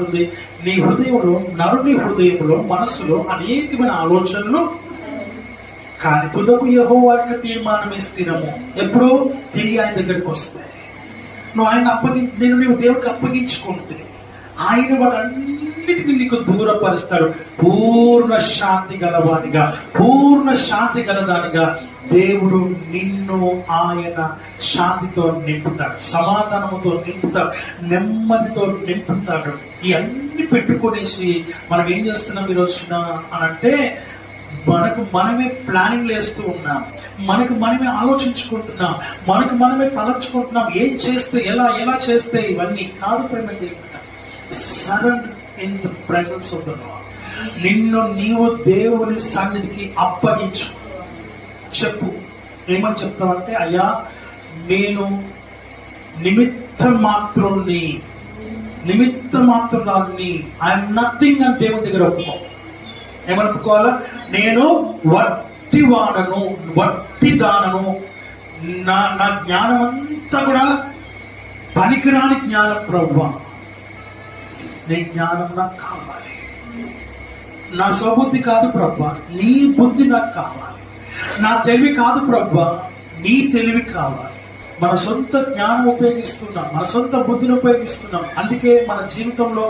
ఉంది, నీ హృదయంలో, నరుని హృదయంలో, మనస్సులో అనేకమైన ఆలోచనలు, కానీ తుదకు యెహోవా యొక్క తీర్మానమే స్థిరము. ఎప్పుడు తిరిగి ఆయన దగ్గరికి వస్తాయి. నువ్వు ఆయన నువ్వు దేవుడికి అప్పగించుకుంటే ఆయన వాటన్నిటిని నీకు దూరపరుస్తాడు. పూర్ణ శాంతి గలదానిగా దేవుడు నిన్ను ఆయన శాంతితో నింపుతాడు, సమాధానముతో నింపుతాడు, నెమ్మదితో నింపుతాడు. ఇవన్నీ పెట్టుకునేసి మనం ఏం చేస్తున్నాం ఈ రోజున అనంటే, మనకు మనమే ప్లానింగ్లు వేస్తూ ఉన్నాం, మనకు మనమే ఆలోచించుకుంటున్నాం, మనకు మనమే తలచుకుంటున్నాం, ఏం చేస్తే ఎలా చేస్తే. ఇవన్నీ కాదు ప్రేమ దేవుడు. Surrender in the presence of the lord. నిన్ను నీవు దేవుని సన్నిధికి అప్పగించు. చెప్పు, ఏమని చెప్తావంటే, అయ్యా నేను నిమిత్త మాత్రుల్ని, ఐఎమ్ నథింగ్ అని దేవుని దగ్గర ఒప్పుకో. ఏమని ఒప్పుకోవాలా? నేను వట్టి దానను, నా జ్ఞానం అంతా కూడా పనికిరాని జ్ఞానం ప్రభువా, నీ జ్ఞానం నాకు కావాలి. నా స్వబుద్ధి కాదు ప్రభువా, నీ బుద్ధి నాకు కావాలి. నా తెలివి కాదు ప్రభువా, నీ తెలివి కావాలి. మన సొంత జ్ఞానం ఉపయోగిస్తున్నాం, మన సొంత బుద్ధిని ఉపయోగిస్తున్నాం. అందుకే మన జీవితంలో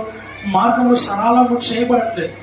మార్గంలో సరళము చేయబడట్లేదు.